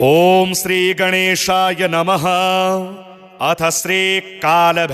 ओम श्री गणेशाय नमः। अथ श्री कालभैरवाष्टकम्।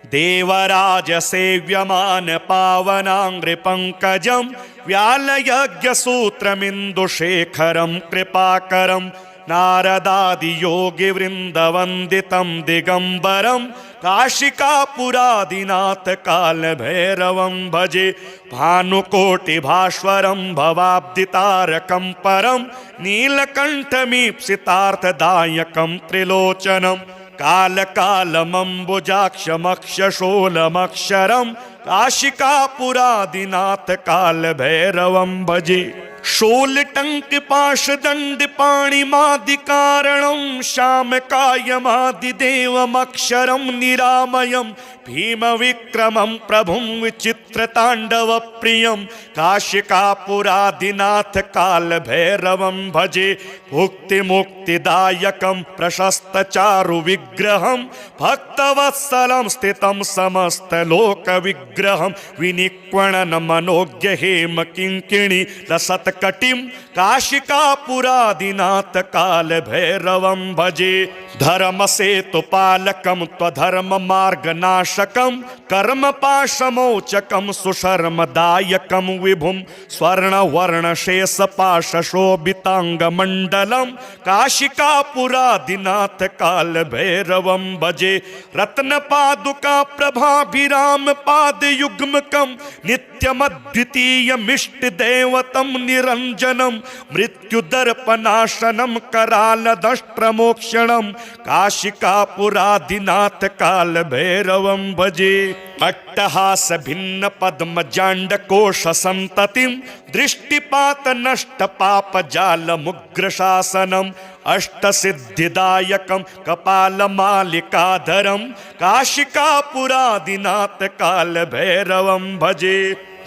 देवराज सेव्यमान पावनांग्रिपंकजं व्यालयज्ञसूत्रमिन्दुशेखरं कृपाकरं नारदादियोगिवृन्दवन्दितं दिगम्बरं काशिकापुरादिनाथ कालभैरवं भजे। भानुकोटिभास्वरं भवाब्दितारकं परं नीलकण्ठमीप्सितार्थदायकं त्रिलोचनं कालकालमम्बुजाक्षमक्षशूलमक्षरं काशिकापुरादिनाथ कालभैरवं भजे। शूलटङ्कपाशदण्डपाणिमादिकारणं श्यामकायमादिदेवमक्षरं निरामयं भीमविक्रमं प्रभुं विचित्रताण्डवप्रियं काशिकापुरादिनाथ कालभैरवं भजे। भुक्तिमुक्तिदायकं प्रशस्तचारुविग्रहं भक्तवत्सलं स्थितं समस्तलोकविग्रहं विनिक्वणनमनोज्ञहेमकिङ्किणी लसत्कटिं काशिकापुरादिनाथ कालभैरवं भजे। धर्मसेतुपालकं त्वधर्ममार्गनाशकं कर्मपाशमोचकं सुशर्मदायकं विभुं स्वर्णवर्णशेषपाशशोभिताङ्गमण्डलं काशिकापुरादिनाथ कालभैरवं भजे। रत्नपादुका प्रभाभिरामपादयुग्मकं नित्यमद्वितीयमिष्टदेवतं निरञ्जनं मृत्युदर्पनाशनं करालदष्ट्रमोक्षणं काशिकापुरादिनाथ कालभैरवं भजे। अट्टहास भिन्न पद्मजाण्डकोश संततिं दृष्टिपात नष्ट पाप जाल मुग्रशासनम् अष्टसिद्धिदायकं कपालमालिकाधरं काशिकापुरादिनाथ कालभैरवं भजे।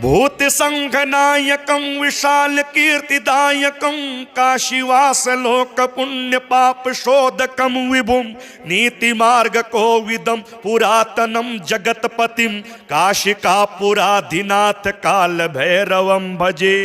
भूतसंघनायकं विशालकीर्तिदायकं काशीवासलोकपुण्यपापशोधकं विभुं नीतिमार्गकोविदं पुरातनं जगत्पतिं काशिकापुरादिनाथ कालभैरवं भजे।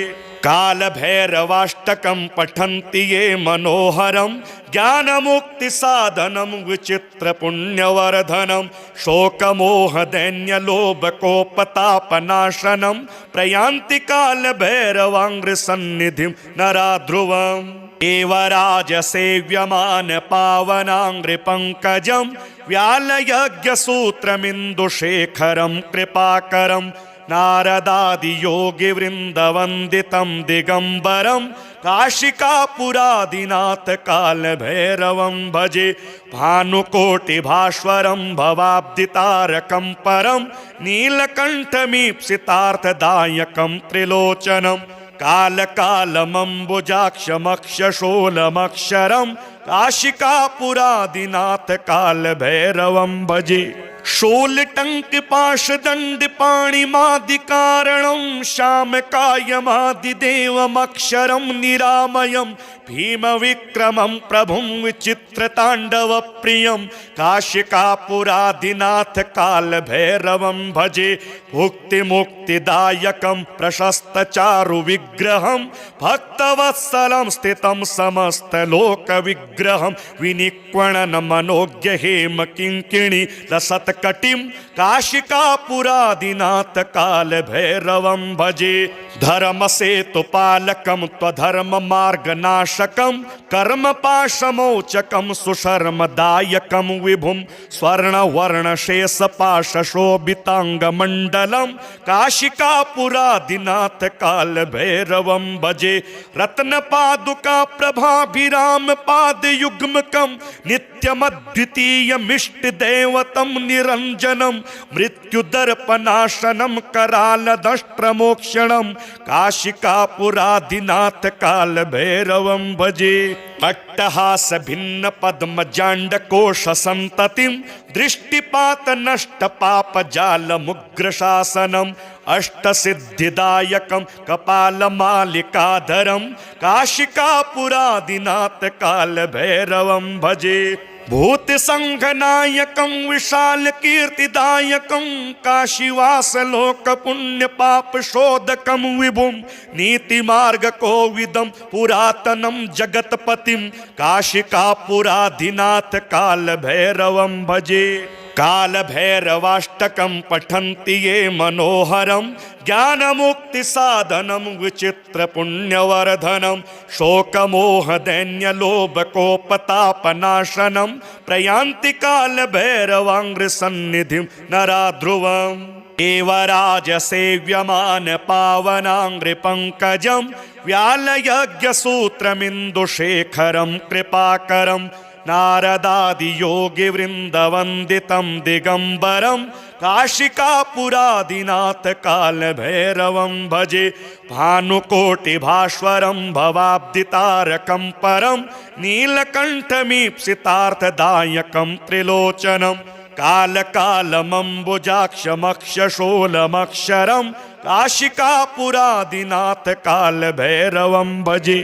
कालभैरवाष्टकं पठन्ति ये मनोहरं ज्ञानमुक्तिसाधनं विचित्रपुण्यवर्धनं शोकमोहदैन्यलोभकोपतापनाशनं प्रयान्ति कालभैरवाङ्घ्रिसन्निधिं नरा ध्रुवम्। देवराजसेव्यमान पावनाङ्घ्रिपङ्कजं व्यालयज्ञसूत्रमिन्दुशेखरं कृपाकरं नारदादियोगिवृन्दवन्दितं दिगम्बरं काशिकापुरादिनाथ कालभैरवं भजे। भानुकोटिभास्वरं भवाब्दितारकं परं नीलकण्ठमीप्सितार्थदायकं त्रिलोचनं कालकालमम्बुजाक्षमक्षशूलमक्षरं काशिकापुरादिनाथ कालभैरवं भजे। शूलटङ्कपाशदण्डपाणिमादिकारणं श्यामकायमादिदेवमक्षरं निरामयं भीमविक्रमं प्रभुं विचित्रताण्डवप्रियं काशिकापुरादिनाथ कालभैरवं भजे। भुक्तिमुक्तिदायकं प्रशस्तचारुविग्रहं भक्तवत्सलं स्थितं समस्तलोकविग्रहं विनिक्वणनमनोज्ञहेमकिङ्किणी लसत्कटिं काशिकापुरादिनाथ कालभैरवं भजे। धर्मसेतुपालकं त्वधर्ममार्गनाशकं कर्मपाशमोचकं सुशर्मदायकं विभुं स्वर्णवर्णशेषपाशशोभिताङ्गमण्डलं काशिकापुरादिनाथ कालभैरवं भजे। रत्नपादुका प्रभाभिरामपादयुग्मकं नित्यमद्वितीयमिष्टदेवतं निरञ्जनं मृत्युदर्पनाशनं करालदष्ट्रमोक्षणं काशिकापुरादिनाथ कालभैरवं भजे। अट्टहास भिन्न पद्मजाण्डकोश संततिं दृष्टिपात नष्ट पाप जाल मुग्रशासनं अष्टसिद्धिदायकं कपालमालिकाधरं काशिकापुरादिनाथ कालभैरवं भजे। भूत संघनायकं विशाल कीर्तिदायकं काशीवास लोक पुण्य पाप शोधकं विभुं नीति मार्ग कोविदं पुरातनं जगतपतिं काशिकापुराधिनाथ काल भैरवं भजे। काल भैरवाष्टकं पठन्ति ये मनोहरं ज्ञान मुक्ति साधनं विचित्र पुण्यवर्धनं शोकमोह दैन्य लोभ कोपतापनाशनं प्रयान्ति काल भैरवांग्र सन्निधिं नरा ध्रुवम् देवराज सेव्यमान पावनांग्रि पंकजं व्यालयज्ञ सूत्रमिन्दुशेखरं कृपाकरं नारदादि योगी वृंद वंदितं दिगंबरं काशिकापुरादिनाथ काल भैरवं भजे। भानुकोटि भास्वरं भवाब्दितारकं परं नीलकंठमीप्सितार्थदायकं त्रिलोचनं कालकालमम्बुजाक्षमक्षशूलमक्षरं काशिकापुरादिनाथ काल भैरवं भजे।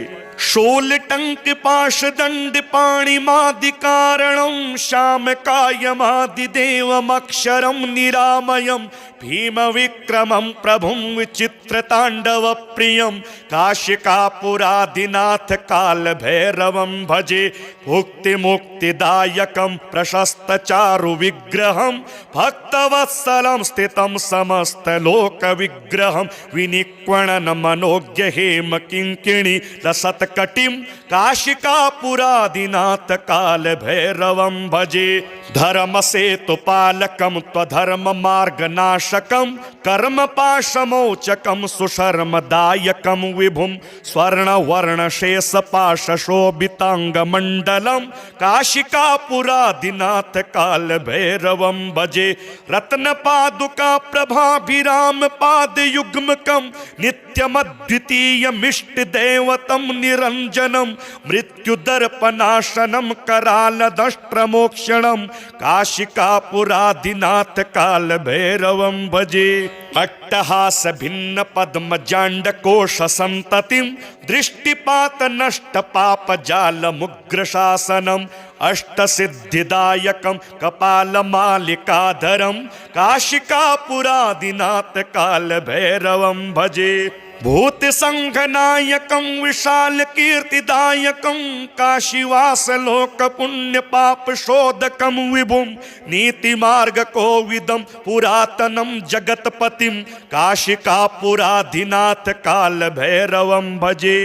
शूलटंक पाशदंड पाणिमादिकारणं श्यामकायमादिदेवमक्षरं निरामयं भीमविक्रमं प्रभुं विचित्रताण्डवप्रियं काशिकापुरादिनाथ काल भैरवं भजे। भुक्तिमुक्तिदायकं प्रशस्तचारुविग्रहं भक्तवत्सलं स्थितं समस्तलोकविग्रहं विनिक्वणन मनोज्ञ हेम किङ्किणी लसत्कटिं काशिकापुरादिनाथ काल भैरवं भजे। धर्मसेतुपालकं त्वधर्ममार्गनाशकं कर्मपाशमोचकं सुशर्मदायकं विभुं स्वर्णवर्णशेषपाशशोभिताङ्गमण्डलं काशिकापुरादिनाथ काल भैरवं भजे। रत्नपादुका प्रभाभिराम पादयुग्मकं नित्यमद्वितीयमिष्टदेवतं निरञ्जनं मृत्युदर्पनाशनं करालदष्ट्रमोक्षणं काशिकापुरादिनाथ काल भैरवं भजे। अट्टहास भिन्न पद्मजाण्ड कोश संततिं दृष्टिपात नष्ट पाप जाल मुग्र शासनम् अष्टसिद्धिदायकं कपालमालिकाधरं काशिकापुरादिनाथ काल भैरवं भजे। भूत संघनायकं विशाल कीर्तिदायकं काशीवास लोक पुण्य पाप शोधकं विभुं नीति मार्ग कोविदं पुरातनं जगतपतिं काशिकापुराधिनाथ काल भैरवं भजे।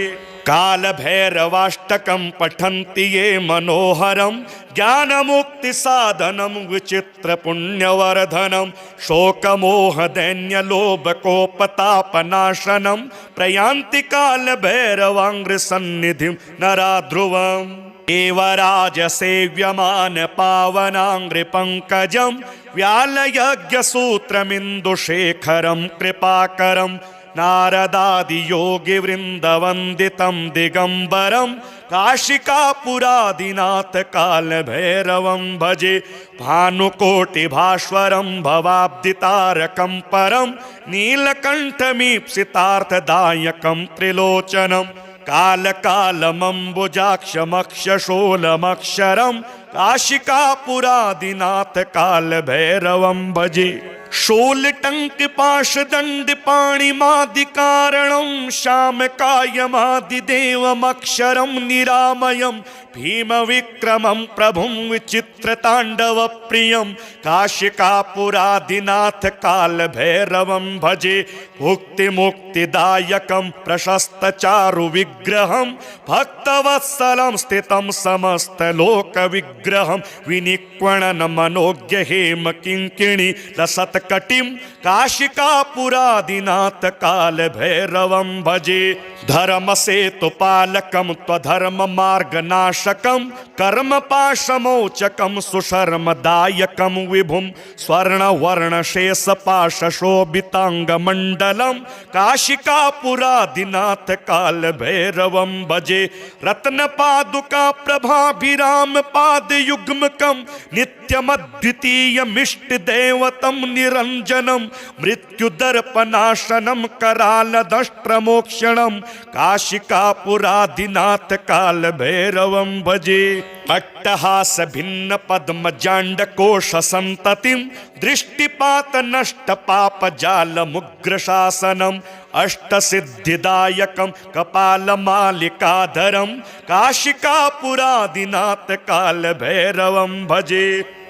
काल भैरवाष्टकं पठन्ति ये मनोहरं ज्ञान मुक्ति साधनं विचित्र पुण्यवर्धनं शोकमोह दैन्य लोभ कोपतापनाशनं प्रयान्ति काल भैरवांग्र सन्निधिं नरा ध्रुवम् देवराज सेव्यमान पावनांग्रि पंकजं व्यालयज्ञ सूत्रमिन्दुशेखरं कृपाकरं नारदादि योगी वृंद वंदितं दिगंबरं काशिकापुरादिनाथ काल भैरवं भजे। भानुकोटि भास्वरं भवाब्दितारकं परं नीलकंठमीप्सितार्थदायकं त्रिलोचनं कालकालमम्बुजाक्षमक्षशूलमक्षरं काशिकापुरादिनाथ काल भैरवं भजे। शूलटंक पाशदंड पाणिमादिकारणं श्यामकायमादिदेवमक्षरं निरामयं भीमविक्रमं प्रभुं विचित्रताण्डवप्रियं काशिकापुरादिनाथ काल भैरवं भजे। भुक्तिमुक्तिदायकं प्रशस्तचारुविग्रहं भक्तवत्सलं स्थितं समस्तलोकविग्रहं विनिक्वणन मनोज्ञ हेम किङ्किणी लसत्कटिं काशिकापुरादिनाथ काल भैरवं भजे। धर्मसेतुपालकं त्वधर्ममार्गनाशकं कर्मपाशमोचकं सुशर्मदायकं विभुं स्वर्णवर्णशेषपाशशोभिताङ्गमण्डलं काशिकापुरादिनाथ काल भैरवं भजे। रत्नपादुका प्रभाभिराम पादयुग्मकं नित्यमद्वितीयमिष्टदेवतं निरञ्जनं मृत्युदर्पनाशनं करालदष्ट्रमोक्षणं काशिकापुरादिनाथ काल भैरवं भजे। अट्टहास भिन्न पद्म जांड कोश संततिम दृष्टिपात नष्ट पाप जाल मुग्र शासनम अष्ट सिद्धिदायकम कपाल मालिकाधरम काशिकापुरादिनाथ काल भैरवम भजे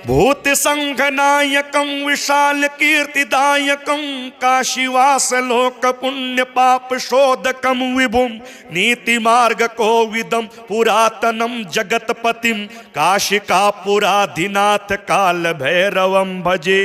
भूत संघनायकम विशाल कीर्तिदायकम काशीवास लोक पुण्य पाप शोधकम विभुम नीति मार्ग कोविदम पुरातनम जगतपतिम काशिकापुराधिनाथ काल भैरवम भजे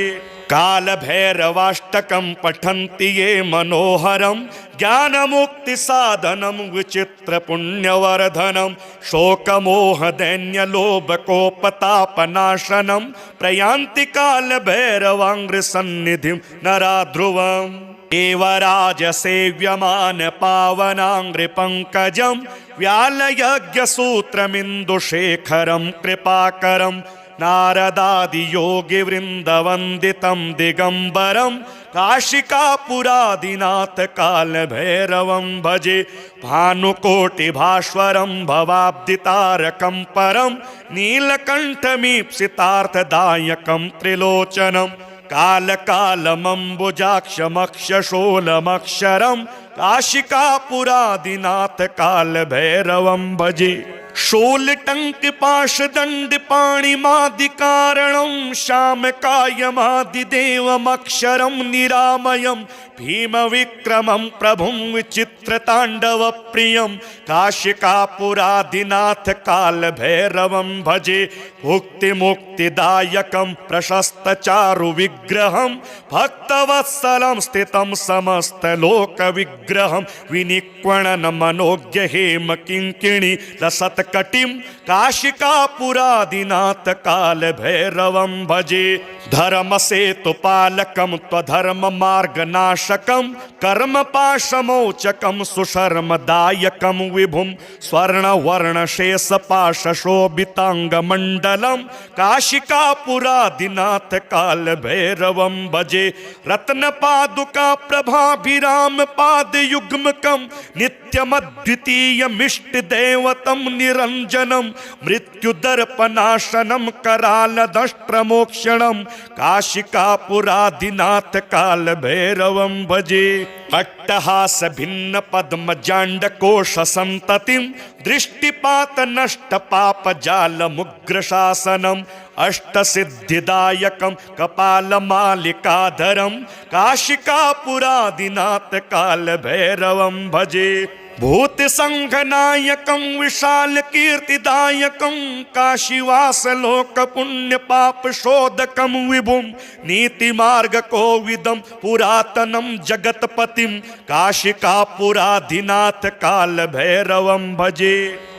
काल भैरवाष्टकम पठन्ति ये मनोहरम ज्ञान मुक्ति साधनम विचित्र पुण्यवर्धनम शोकमोह दैन्य लोभ कोपतापनाशनम प्रयान्ति काल भैरवांग्र सन्निधिम नरा ध्रुवम एवराज सेव्यमान पावनांग्रि पंकजम व्यालयज्ञ सूत्रमिन्दुशेखरम कृपाकरम नारदादि योगी वृंद वंदितम दिगंबरम काशिकापुरादिनाथ काल भैरवम भजे भानुकोटि भास्वरम भवाब्दितारकम परम नीलकंठमीप्सितार्थदायकम त्रिलोचनम काल कालमंबुजाक्षमक्षशोलमक्षरम काशिकापुरादिनाथ काल भैरवम भजे शूल टंक पाश दंड पाणि मादिकारणम श्याम कायमादिदेवमक्षरम निरामयम भीम विक्रमम प्रभुम विचित्र तांडव प्रियम काशिकापुरादिनाथ काल भैरवम भजे भुक्ति मुक्तिदायकम प्रशस्त चारु विग्रहम भक्तवत्सलम स्थितम समस्त लोक विग्रहम विनिक्वणन मनोज्ञ हेम किंकिणी लसत कटिम काशिकापुरादिनाथ काल भैरवम भजे धर्म सेतु पालकम त्वधर्म मार्ग नाशकम कर्म पाशमोचकम सुशर्मदायकम विभुम स्वर्ण वर्ण शेष पाश शोभितांग मंडलम काशिकापुरादिनाथ काल भैरवम भजे रत्न पादुका प्रभाभिराम पाद युग्मकम नित्यमद्वितीयमिष्ट देवतम निरंजनम मृत्युदर्पनाशनम करालदष्ट्रमोक्षणम काशिकापुरादिनाथ काल भैरवम भजे अट्टहास भिन्न पद्म जांड कोश संततिम दृष्टिपात नष्ट पाप जाल मुग्र शासनम अष्ट सिद्धिदायकम कपाल मालिकाधरम काशिकापुरादिनाथ काल भैरवम भजे भूत संघनायकम विशाल कीर्तिदायकम काशीवास लोक पुण्य पाप शोधकम विभुम नीति मार्ग कोविदम पुरातनम जगतपतिम काशिकापुराधिनाथ काल भैरवम भजे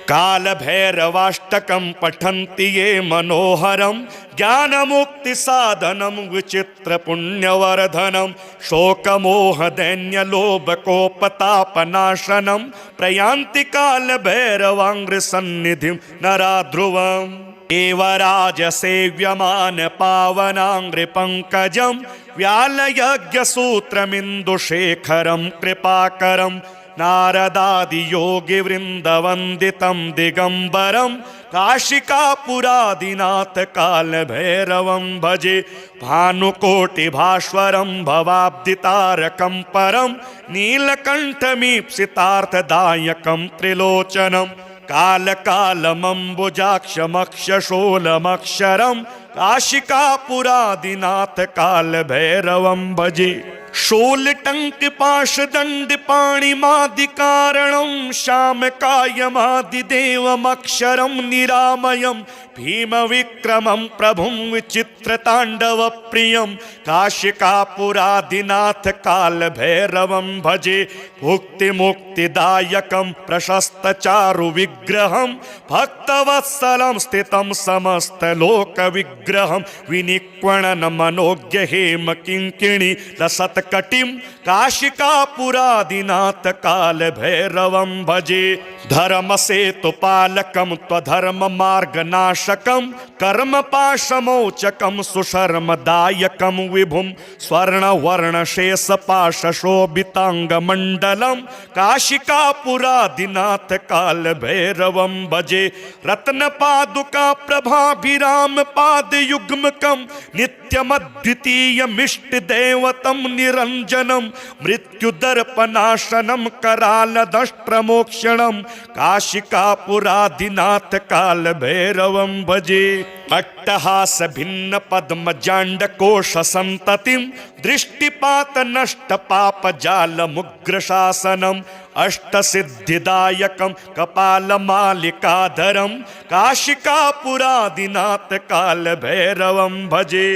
काल भैरवाष्टकम पठन्ति ये मनोहरम ज्ञान मुक्ति साधनम विचित्र पुण्यवर्धनम शोकमोह दैन्य लोभ कोपतापनाशनम प्रयान्ति काल भैरवांग्र सन्निधिम नरा ध्रुवम एवराज सेव्यमान पावनांग्रि पंकजम व्यालयज्ञ सूत्रमिन्दुशेखरम कृपाकरम नारदादि योगी वृंद वंदितम दिगंबरम काशिकापुरादिनाथ काल भैरवम भजे भानुकोटि भास्वरम भवाब्दितारकम परम नीलकंठमीप्सितार्थदायकम त्रिलोचनम काल कालमंबुजाक्षमक्षशोलमक्षरम काशिकापुरादिनाथ काल भैरवम भजे शूल टंक पाश दंड पाणि मादिकारणम श्याम कायमादिदेवमक्षरम निरामयम भीम विक्रमम प्रभुम विचित्र तांडव प्रियम काशिकापुरादिनाथ काल भैरवम भजे भुक्ति मुक्तिदायकम प्रशस्त चारु विग्रहम भक्तवत्सलम स्थितम समस्त लोक विग्रहम विनिक्वणन मनोज्ञ हेम किंकिणी लसत लसत्कटिं काशिकापुरादिनाथ कालभैरवं भजे। धर्मसेतुपालकं त्वधर्ममार्गनाशकं कर्मपाशमोचकं सुशर्मदायकं विभुं स्वर्णवर्णशेषपाशशोभिताङ्गमण्डलं काशिकापुरादिनाथ कालभैरवं भजे। रत्नपादुका प्रभाभिराम पादयुग्मकं नित्यमद्वितीयमिष्टदेवतं निरञ्जनं मृत्युदर्पनाशनं करालदष्ट्रमोक्षणं काशिकापुरादिनाथ कालभैरवं भजे। अट्टहास भिन्न पद्मजाण्डकोश संततिं दृष्टिपात नष्ट पाप जाल मुग्रशासनम अष्टसिद्धिदायकं कपालमालिकाधरं काशिकापुरादिनाथ कालभैरवं भजे।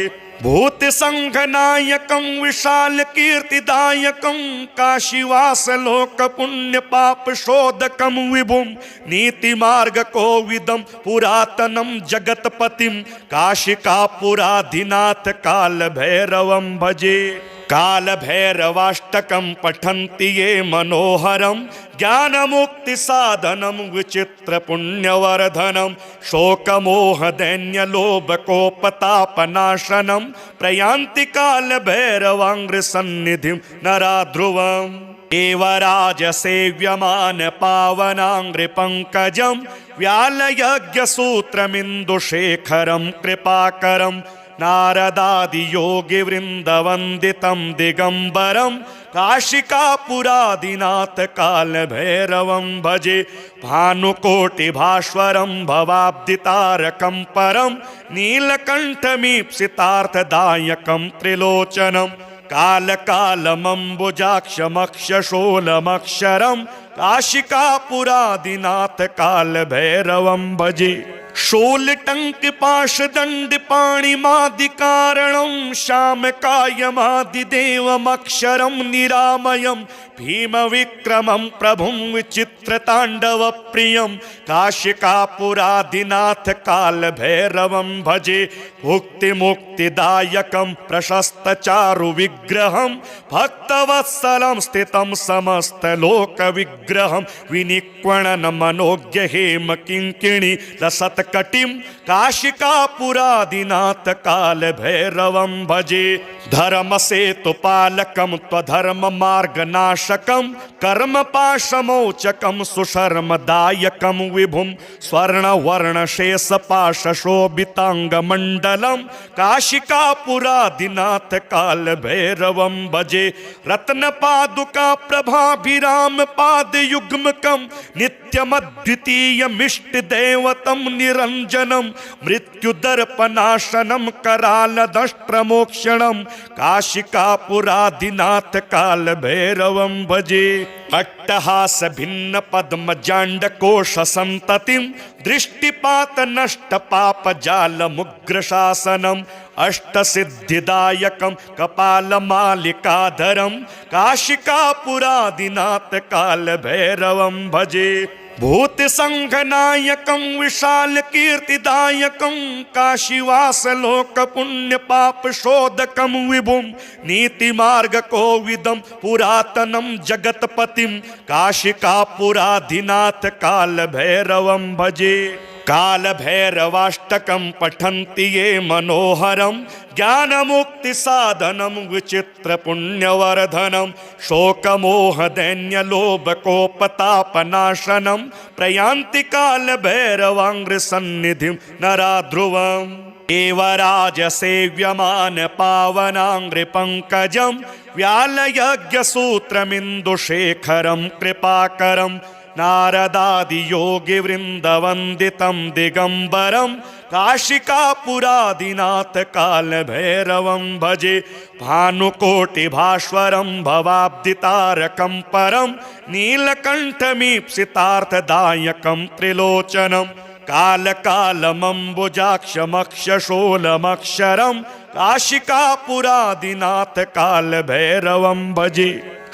भूतसंघनायकं विशालकीर्तिदायकं काशीवासलोकपुण्यपापशोधकं विभुं नीतिमार्गकोविदं पुरातनं जगत्पतिं काशिकापुरादिनाथ कालभैरवं भजे। कालभैरवाष्टकं पठन्ति ये मनोहरं ज्ञानमुक्तिसाधनं विचित्रपुण्यवर्धनं शोकमोहदैन्यलोभकोपतापनाशनं प्रयान्ति कालभैरवाङ्घ्रिसन्निधिं नरा ध्रुवम्। देवराजसेव्यमान पावनाङ्घ्रिपङ्कजं व्यालयज्ञसूत्रमिन्दुशेखरं कृपाकरं नारदादियोगिवृन्दवन्दितं दिगम्बरं काशिकापुरादिनाथ कालभैरवं भजे। भानुकोटिभास्वरं भवाब्दितारकं परं नीलकण्ठमीप्सितार्थदायकं त्रिलोचनं कालकालमम्बुजाक्षमक्षशूलमक्षरं काशिकापुरादिनाथ कालभैरवं भजे। शूलटङ्कपाशदण्डपाणिमादिकारणं श्यामकायमादिदेवमक्षरं निरामयं भीमविक्रमं प्रभुं विचित्रताण्डवप्रियं काशिकापुरादिनाथ कालभैरवं भजे। भुक्तिमुक्तिदायकं प्रशस्तचारुविग्रहं भक्तवत्सलं स्थितं समस्तलोकविग्रहं विनिक्वणनमनोज्ञहेमकिङ्किणी लसत्कटिं काशिकापुरादिनाथ कालभैरवं भजे। धर्मसेतुपालकं त्वधर्ममार्गनाशकं कर्मपाशमोचकं सुशर्मदायकं विभुं स्वर्णवर्णशेषपाशशोभिताङ्गमण्डलं काशिकापुरादिनाथ कालभैरवं भजे। रत्नपादुका प्रभाभिराम पादयुग्मकं नित्यमद्वितीयमिष्टदेवतं निरञ्जनं मृत्युदर्पनाशनं करालदष्ट्रमोक्षणं काशिकापुरादिनाथ कालभैरवं भजे। अट्टहास भिन्न पद्मजाण्डकोश संततिं दृष्टिपात नष्ट पाप जाल मुग्रशासनम अष्टसिद्धिदायकं कपालमालिकाधरं काशिकापुरादिनाथ कालभैरवं भजे। भूतसंघनायकं विशालकीर्तिदायकं काशीवासलोकपुण्यपापशोधकं विभुं नीतिमार्गकोविदं पुरातनं जगत्पतिं काशिकापुरादिनाथ कालभैरवं भजे। कालभैरवाष्टकं पठन्ति ये मनोहरं ज्ञानमुक्तिसाधनं विचित्रपुण्यवर्धनं शोकमोहदैन्यलोभकोपतापनाशनं प्रयान्ति कालभैरवाङ्घ्रिसन्निधिं नरा ध्रुवम्। देवराजसेव्यमान पावनाङ्घ्रिपङ्कजं व्यालयज्ञसूत्रमिन्दुशेखरं कृपाकरं नारदादियोगिवृन्दवन्दितं दिगम्बरं काशिकापुरादिनाथ कालभैरवं भजे। भानुकोटिभास्वरं भवाब्दितारकं परं नीलकण्ठमीप्सितार्थदायकं त्रिलोचनं कालकालमम्बुजाक्षमक्षशूलमक्षरं काशिकापुरादिनाथ कालभैरवं भजे।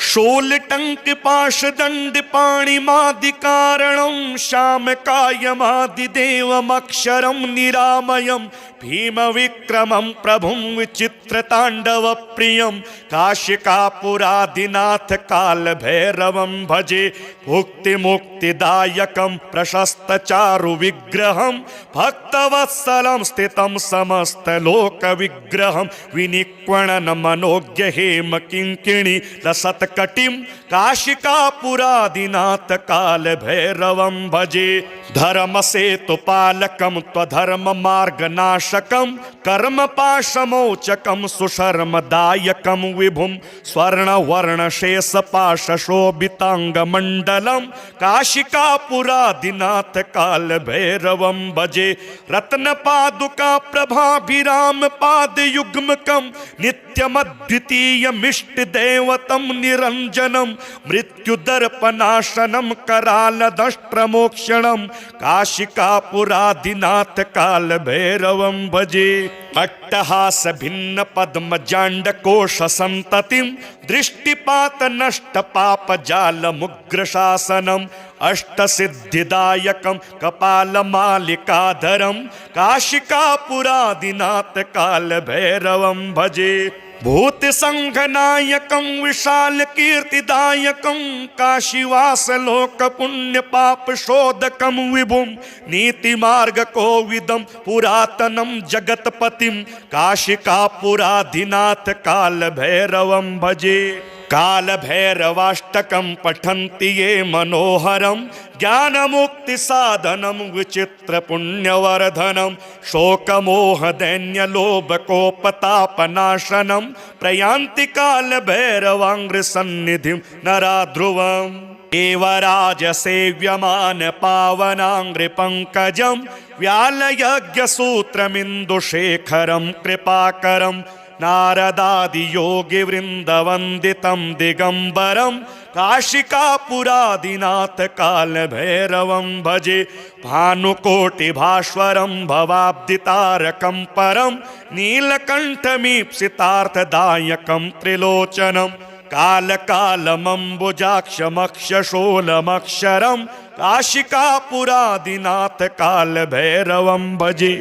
शूलटंक पाशदंड पाणिमादिकारणं श्यामकायमादिदेवमक्षरं निरामयं भीमविक्रमं प्रभुं विचित्रताण्डवप्रियं काशिकापुरादिनाथ कालभैरवं भजे भुक्तिमुक्तिदायकं प्रशस्तचारुविग्रहं भक्तवत्सलं स्थितं समस्तलोकविग्रहं विनिक्वणनमनोज्ञहेमकिङ्किणी लसत्कटिं काशिकापुरादिनाथ कालभैरवं भजे धर्मसेतुपालकं त्वधर्ममार्गनाशकं कर्मपाशमोचकं सुशर्मदायकं विभुं स्वर्णवर्णशेषपाशशोभिताङ्गमण्डलं काशिकापुरादिनाथ कालभैरवं भजे रत्नपादुका प्रभाभिरामपादयुग्मकं नित्यमद्वितीयमिष्टदेवतं निरञ्जनं मृत्युदर्पनाशनं करालदष्ट्रमोक्षणं काशिकापुरादिनाथ कालभैरवं भजे अट्टहास भिन्न पद्मजाण्डकोश संततिं दृष्टिपात नष्ट पाप जाल मुग्रशासनम् अष्टसिद्धिदायकं कपालमालिकाधरं काशिकापुरादिनाथ कालभैरवं भजे भूतसंघनायकं विशालकीर्तिदायकं काशीवासलोकपुण्यपापशोधकं विभुं नीतिमार्गकोविदं पुरातनं जगत्पतिं काशिकापुरादिनाथ कालभैरवं भजे कालभैरवाष्टकं पठन्ति ये मनोहरं ज्ञानमुक्तिसाधनं विचित्रपुण्यवर्धनं शोकमोहदैन्यलोभकोपतापनाशनं प्रयान्ति कालभैरवाङ्घ्रिसन्निधिं नरा ध्रुवम् एव राजसेव्यमान पावनाङ्घ्रिपङ्कजं व्यालयज्ञसूत्रमिन्दुशेखरं कृपाकरं नारदादियोगिवृन्दवन्दितं दिगम्बरं काशिकापुरादिनाथ कालभैरवं भजे भानुकोटिभास्वरं भवाब्दितारकं परं नीलकण्ठमीप्सितार्थदायकं त्रिलोचनं कालकालमम्बुजाक्षमक्षशूलमक्षरं काशिकापुरादिनाथ कालभैरवं भजे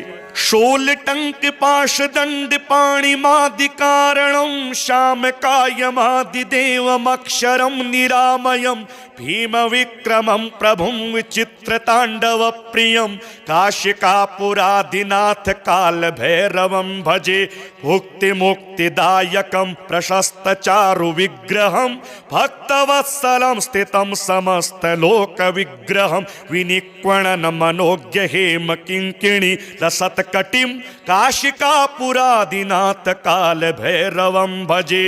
शूलटंक पाशदंड पाणिमादिकारणं श्यामकायमादिदेवमक्षरं निरामयं भीमविक्रमं प्रभुं विचित्रताण्डवप्रियं काशिकापुरादिनाथ कालभैरवं भजे भुक्तिमुक्तिदायकं प्रशस्तचारुविग्रहं भक्तवत्सलं स्थितं समस्तलोकविग्रहं विनिक्वणनमनोज्ञहेमकिङ्किणी लसत्कटिं काशिकापुरादिनाथ कालभैरवं भजे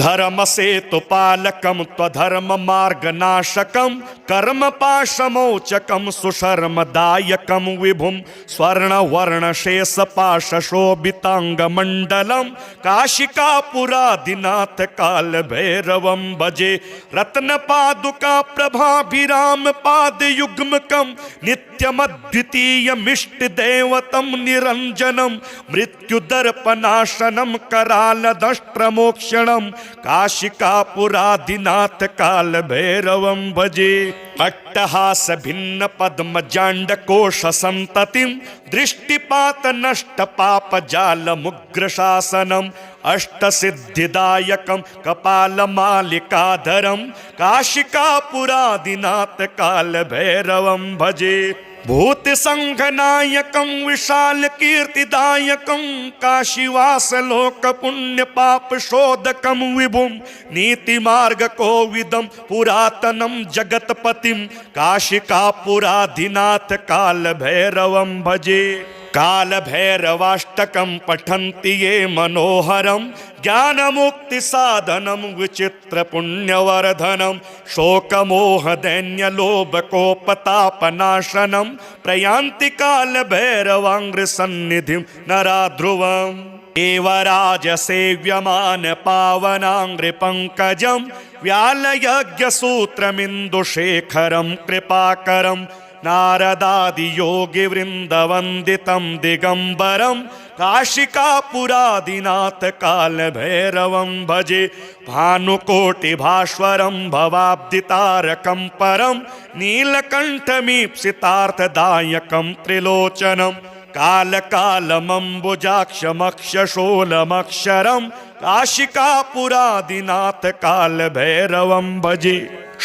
धर्मसेतुपालकं त्वधर्ममार्गनाशकं कर्मपाशमोचकं सुशर्मदायकं विभुं स्वर्णवर्णशेषपाशशोभिताङ्गमण्डलं काशिकापुरादिनाथ कालभैरवं भजे रत्नपादुका प्रभाभिरामपादयुग्मकं नित्यमद्वितीयमिष्टदेवतं निरञ्जनं मृत्युदर्पनाशनं करालदष्ट्रमोक्षणं काशिकापुरादिनाथ कालभैरवं भजे अट्टहास भिन्न पद्मजाण्डकोश संततिं दृष्टिपात नष्ट पाप जाल मुग्रशासनम् अष्टसिद्धिदायकं कपालमालिकाधरं काशिकापुरादिनाथ कालभैरवं भजे भूतसंघनायकं विशालकीर्तिदायकं काशीवासलोकपुण्यपापशोधकं विभुं नीतिमार्गकोविदं पुरातनं जगत्पतिं काशिकापुरादिनाथ कालभैरवं भजे कालभैरवाष्टकं पठन्ति ये मनोहरं ज्ञानमुक्तिसाधनं विचित्रपुण्यवर्धनं शोकमोहदैन्यलोभकोपतापनाशनं प्रयान्ति कालभैरवाङ्घ्रिसन्निधिं नरा ध्रुवम् एव राजसेव्यमान पावनाङ्घ्रिपङ्कजं व्यालयज्ञसूत्रमिन्दुशेखरं कृपाकरं नारदादियोगिवृन्दवन्दितं दिगम्बरं काशिकापुरादिनाथ कालभैरवं भजे भानुकोटिभास्वरं भवाब्दितारकं परं नीलकण्ठमीप्सितार्थदायकं त्रिलोचनं कालकालमम्बुजाक्षमक्षशूलमक्षरं काशिकापुरादिनाथ कालभैरवं भजे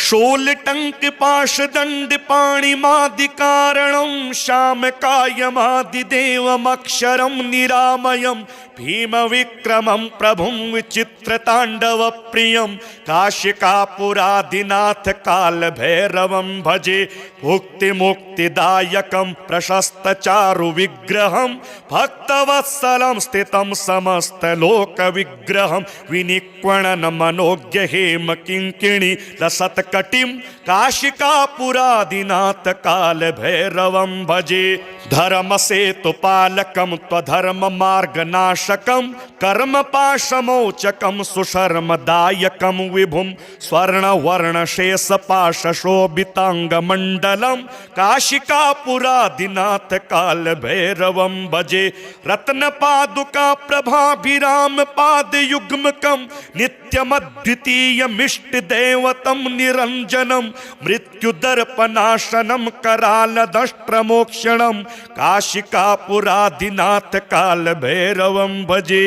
शूलटंक पाशदंड पाणिमादिकारणं श्यामकायमादिदेवमक्षरं निरामयं भीमविक्रमं प्रभुं विचित्रताण्डवप्रियं काशिकापुरादिनाथ कालभैरवं भजे भुक्तिमुक्तिदायकं प्रशस्तचारुविग्रहं भक्तवत्सलं स्थितं समस्तलोकविग्रहं विनिक्वणन मनोज्ञ हेमकिङ्किणी लसत्कटिं काशिकापुरादिनाथ कालभैरवं भजे धर्मसेतुपालकं त्वधर्ममार्गनाशकं कर्मपाशमोचकं सुशर्मदायकं विभुं स्वर्णवर्णशेषपाशशोभिताङ्गमण्डलं काशिकापुरादिनाथ कालभैरवं भजे रत्नपादुकाप्रभाभिरामपादयुग्मकं नित्यमद्वितीयमिष्टदेवतं निरञ्जनं मृत्युदर्पनाशनं करालदष्ट्रमोक्षणं काशिकापुरादिनाथ कालभैरवं भजे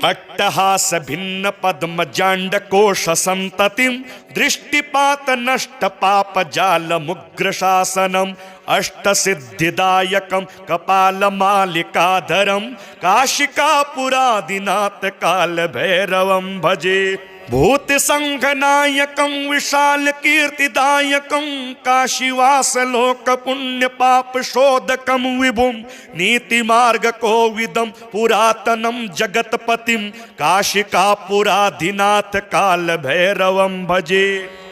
अट्टहास भिन्न पद्मजाण्डकोश संततिं दृष्टिपात नष्ट पाप जाल मुग्रशासनम अष्टसिद्धिदायकं कपालमालिकाधरं काशिकापुरादिनाथ कालभैरवं भजे भूतसंघनायकं विशालकीर्तिदायकं काशीवासलोकपुण्यपापशोधकं विभुं नीतिमार्गकोविदं पुरातनं जगत्पतिं काशिकापुरादिनाथ कालभैरवं भजे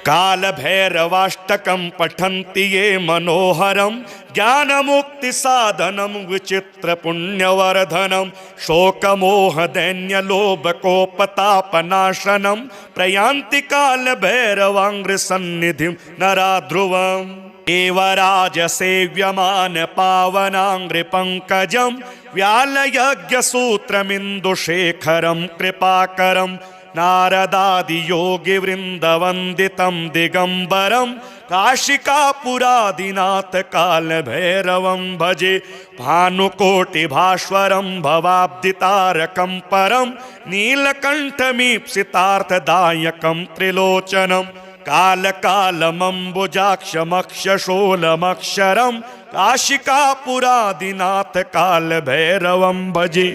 कालभैरवाष्टकं पठन्ति ये मनोहरं ज्ञानमुक्तिसाधनं विचित्रपुण्यवर्धनं शोकमोहदैन्यलोभकोपतापनाशनं प्रयान्ति कालभैरवाङ्घ्रिसन्निधिं नरा ध्रुवम् एव राजसेव्यमान पावनाङ्घ्रिपङ्कजं व्यालयज्ञसूत्रमिन्दुशेखरं कृपाकरं नारदादियोगिवृन्दवन्दितं दिगम्बरं काशिकापुरादिनाथ कालभैरवं भजे भानुकोटिभास्वरं भवाब्दितारकं परं नीलकण्ठमीप्सितार्थदायकं त्रिलोचनं कालकालमम्बुजाक्षमक्षशूलमक्षरं काशिकापुरादिनाथ कालभैरवं भजे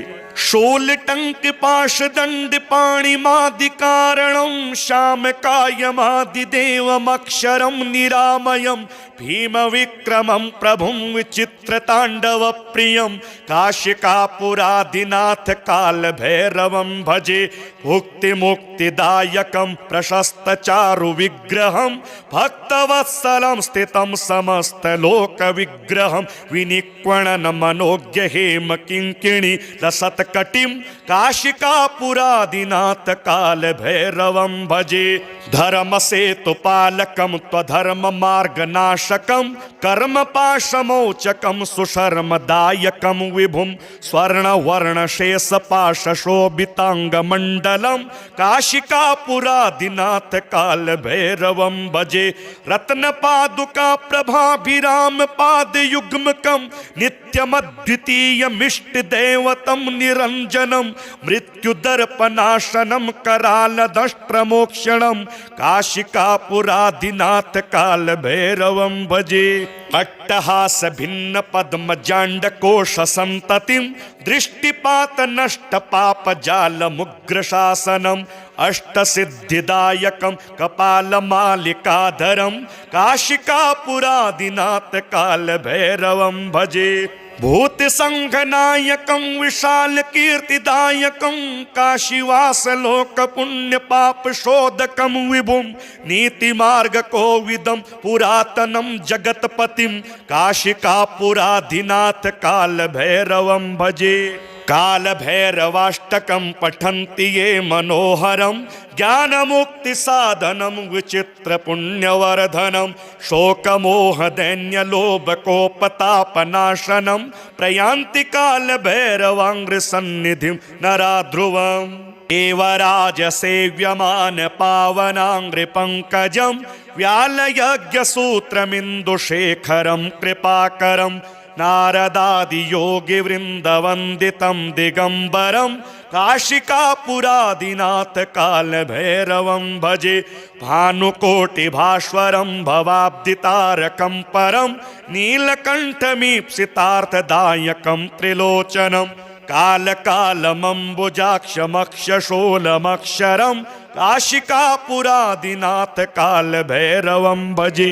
शूलटंक पाशदंड पाणिमादिकारणं श्यामकायमादिदेवमक्षरं निरामयं भीमविक्रमं प्रभुं विचित्रताण्डवप्रियं काशिकापुरादिनाथ कालभैरवं भजे भुक्तिमुक्तिदायकं प्रशस्तचारुविग्रहं भक्तवत्सलं स्थितं समस्तलोकविग्रहं विनिक्वणन मनोज्ञ हेमकिङ्किणी लसत्कटिं काशिकापुरादिनाथ कालभैरवं भजे धर्मसेतुपालकं त्वधर्ममार्गनाशकं कर्मपाशमोचकं सुशर्मदायकं विभुं स्वर्णवर्णशेषपाशशोभिताङ्गमण्डलं काशिकापुरादिनाथ कालभैरवं भजे रत्नपादुकाप्रभाभिरामपादयुग्मकं नित्यमद्वितीयमिष्टदेवतं निरञ्जनं मृत्युदर्पनाशनं करालदष्ट्रमोक्षणं काशिकापुरादिनाथ कालभैरवं भजे अट्टहास भिन्न पद्मजाण्डकोश संततिं दृष्टिपात नष्ट पाप जाल मुग्रशासनम अष्टसिद्धिदायकं कपालमालिकाधरं काशिकापुरादिनाथ कालभैरवं भजे भूतसंघनायकं विशालकीर्तिदायकं काशीवासलोकपुण्यपापशोधकं विभुं नीतिमार्गकोविदं पुरातनं जगत्पतिं काशिकापुरादिनाथ कालभैरवं भजे कालभैरवाष्टकं पठन्ति ये मनोहरं ज्ञानमुक्तिसाधनं विचित्रपुण्यवर्धनं शोकमोहदैन्यलोभकोपतापनाशनं प्रयान्ति कालभैरवाङ्घ्रिसन्निधिं नरा ध्रुवम् एव राजसेव्यमान पावनाङ्घ्रिपङ्कजं व्यालयज्ञसूत्रमिन्दुशेखरं कृपाकरं नारदादियोगिवृन्दवन्दितं दिगम्बरं काशिकापुरादिनाथ कालभैरवं भजे भानुकोटिभास्वरं भवाब्दितारकं परं नीलकण्ठमीप्सितार्थदायकं त्रिलोचनं कालकालमम्बुजाक्षमक्षशूलमक्षरं काशिकापुरादिनाथ कालभैरवं भजे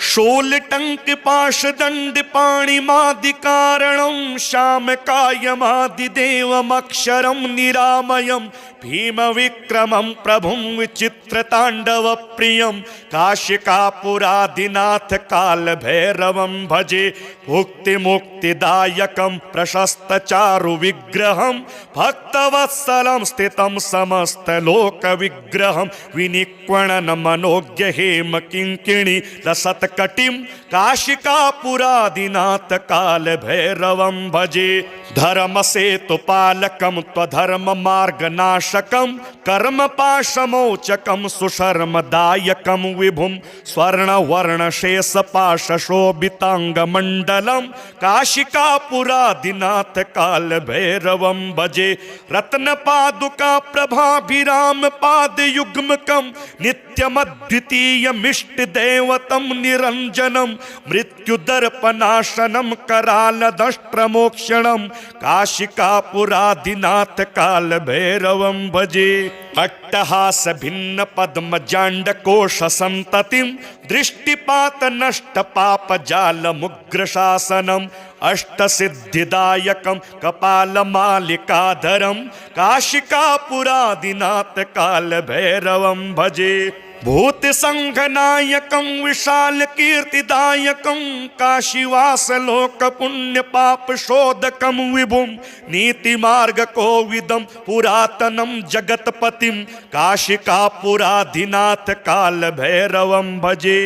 शूलटङ्कपाशदण्डपाणिमादिकारणं श्यामकायमादिदेवमक्षरं निरामयं भीमविक्रमं प्रभुं विचित्रताण्डवप्रियं काशिकापुरादिनाथ कालभैरवं भजे भुक्तिमुक्तिदायकं प्रशस्तचारुविग्रहं भक्तवत्सलं स्थितं समस्तलोकविग्रहं विनिक्वणनमनोज्ञहेमकिङ्किणी लसत्कटिं काशिकापुरादिनाथ कालभैरवं भजे धर्मसेतुपालकं त्वधर्ममार्गनाशकं कर्मपाशमोचकं सुशर्मदायकं विभुं स्वर्णवर्णशेषपाशशोभिताङ्गमण्डलं काशिकापुरादिनाथ कालभैरवं भजे रत्नपादुकाप्रभाभिरामपादयुग्मकं नित्यमद्वितीयमिष्टदेवतं निरञ्जनं मृत्युदर्पनाशनं करालदष्ट्रमोक्षणं काशिकापुरादिनाथ कालभैरवं भजे अट्टहास भिन्न पद्मजाण्डकोश संततिं दृष्टिपात नष्ट पाप जाल मुग्रशासनम् अष्टसिद्धिदायकं कपालमालिकाधरं काशिकापुरादिनाथ कालभैरवं भजे भूतसंघनायकं विशालकीर्तिदायकं काशीवासलोकपुण्यपापशोधकं विभुं नीतिमार्गकोविदं पुरातनं जगत्पतिं काशिकापुरादिनाथ कालभैरवं भजे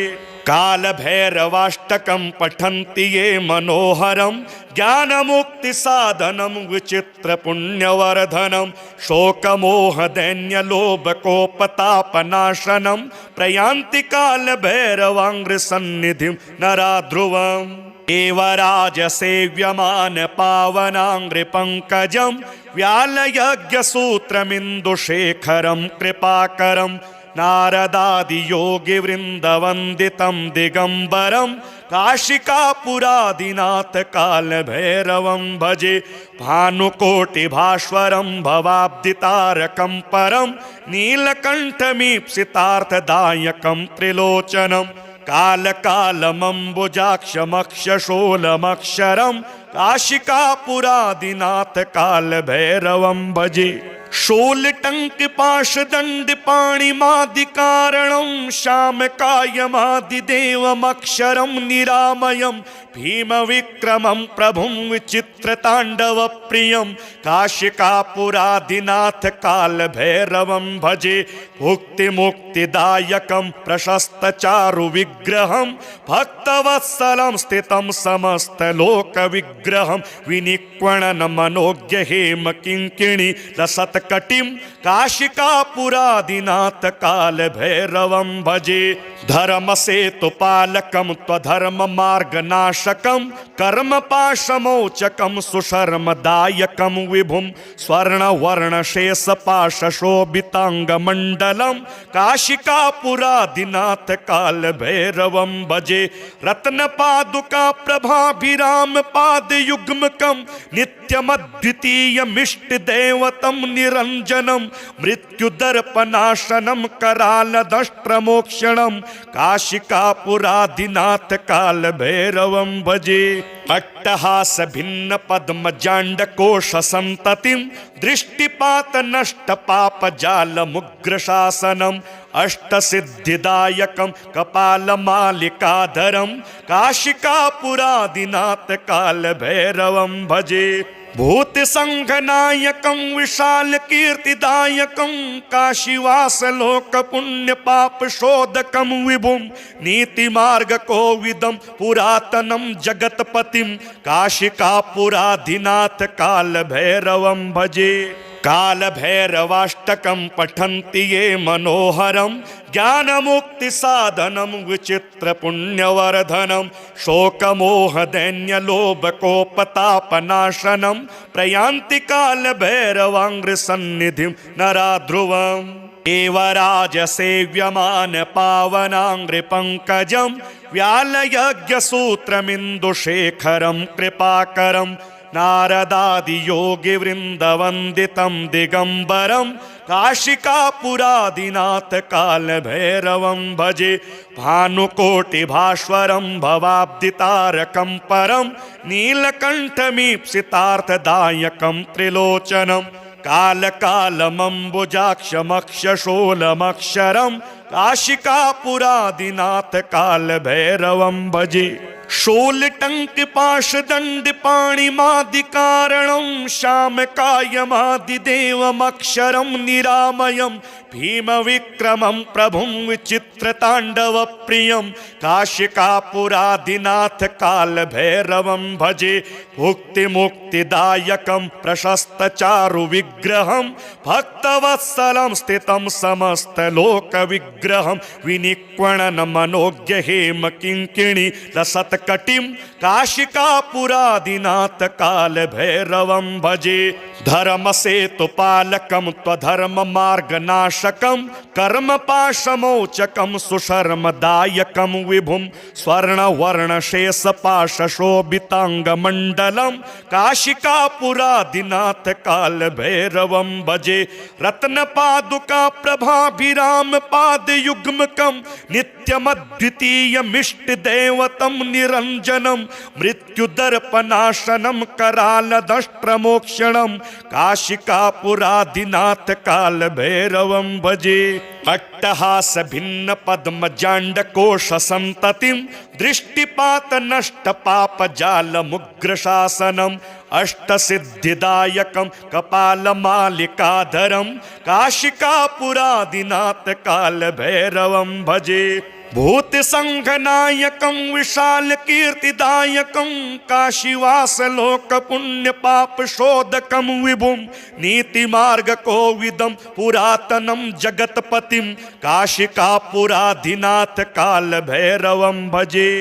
कालभैरवाष्टकं पठन्ति ये मनोहरं ज्ञानमुक्तिसाधनं विचित्रपुण्यवर्धनं शोकमोहदैन्यलोभकोपतापनाशनं प्रयान्ति कालभैरवाङ्घ्रिसन्निधिं नरा ध्रुवम् एव राजसेव्यमान पावनाङ्घ्रिपङ्कजं व्यालयज्ञसूत्रमिन्दुशेखरं कृपाकरं नारदादियोगिवृन्दवन्दितं दिगम्बरं काशिकापुरादिनाथ कालभैरवं भजे भानुकोटिभास्वरं भवाब्दितारकं परं नीलकण्ठमीप्सितार्थदायकं त्रिलोचनं कालकालमम्बुजाक्षमक्षशूलमक्षरं काशिकापुरादिनाथ कालभैरवं भजे शूलटङ्कपाशदण्डपाणिमादिकारणं श्यामकायमादिदेवमक्षरं निरामयं भीमविक्रमं प्रभुं विचित्रताण्डवप्रियं काशिकापुरादिनाथ कालभैरवं भजे भुक्तिमुक्तिदायकं प्रशस्तचारुविग्रहं भक्तवत्सलं स्थितं समस्तलोकविग्रहं विनिक्वणनमनोज्ञहेमकिङ्किणी लसत्कटिं काशिकापुरादिनाथ कालभैरवं भजे धर्मसेतुपालकं त्वधर्ममार्गनाशकं कर्मपाशमोचकं सुशर्मदायकं विभुं स्वर्णवर्णशेषपाशशोभिताङ्गमण्डलं काशिकापुरादिनाथ कालभैरवं भजे रत्नपादुकाप्रभाभिरामपादयुग्मकं नित्यमद्वितीयमिष्टदेवतं निरञ्जनं मृत्युदर्पनाशनं करालदष्ट्रमोक्षणं काशिकापुरादिनाथ कालभैरवं भजे अट्टहास भिन्न पद्मजाण्डकोश संततिं दृष्टिपात नष्ट पाप जाल मुग्रशासनम् अष्टसिद्धिदायकं कपालमालिकाधरं काशिकापुरादिनाथ कालभैरवं भजे भूतसङ्घनायकं विशालकीर्तिदायकं काशीवासलोकपुण्यपापशोधकं विभुं नीतिमार्गकोविदं पुरातनं जगत्पतिं काशिकापुराधिनाथ कालभैरवं भजे। कालभैरवाष्टकं पठन्ति ये मनोहरं ज्ञानमुक्तिसाधनं विचित्रपुण्यवर्धनं शोकमोहदैन्यलोभकोपतापनाशनं प्रयान्ति कालभैरवाङ्घ्रिसन्निधिं नरा ध्रुवम्। एव राजसेव्यमान पावनाङ्घ्रिपङ्कजं व्यालयज्ञसूत्रमिन्दुशेखरं कृपाकरं नारदादियोगिवृन्दवन्दितं दिगम्बरं काशिकापुरादिनाथ कालभैरवं भजे। भानुकोटिभास्वरं भवाब्दितारकं परं नीलकण्ठमीप्सितार्थदायकं त्रिलोचनं कालकालमम्बुजाक्षमक्षशूलमक्षरं काशिकापुरादिनाथ कालभैरवं भजे। शूलटङ्कपाशदण्डपाणिमादिकारणं श्यामकायमादिदेवमक्षरं निरामयं भीमविक्रमं प्रभुं विचित्रताण्डवप्रियं काशिकापुरादिनाथ कालभैरवं भजे। भुक्तिमुक्तिदायकं प्रशस्तचारुविग्रहं भक्तवत्सलं स्थितं समस्तलोकविग्रहं विनिक्वणनमनोज्ञहेमकिङ्किणी लसत्कटिं काशिकापुरादिनाथ कालभैरवं भजे। धर्मसेतुपालकं त्वधर्ममार्गनाशकं कर्मपाशमोचकं सुशर्मदायकं विभुं स्वर्णवर्णशेषपाशशोभिताङ्गमण्डलं काशिकापुरादिनाथ कालभैरवं भजे। रत्नपादुकाप्रभाभिरामपादयुग्मकं नित्यमद्वितीयमिष्टदेवतं निरञ्जनं मृत्युदर्पनाशनं करालदष्ट्रमोक्षणं काशिकापुरादिनाथ कालभैरवं भजे। अट्टहास भिन्न पद्मजाण्डकोश संततिं दृष्टिपात नष्ट पाप जाल मुग्रशासनम अष्टसिद्धिदायकं कपालमालिकाधरं काशिकापुरादिनाथ कालभैरवं भजे। भूतसङ्घनायकं विशालकीर्तिदायकं काशीवासलोकपुण्यपापशोधकं विभुं नीतिमार्गकोविदं पुरातनं जगत्पतिं काशिकापुराधिनाथ कालभैरवं भजे।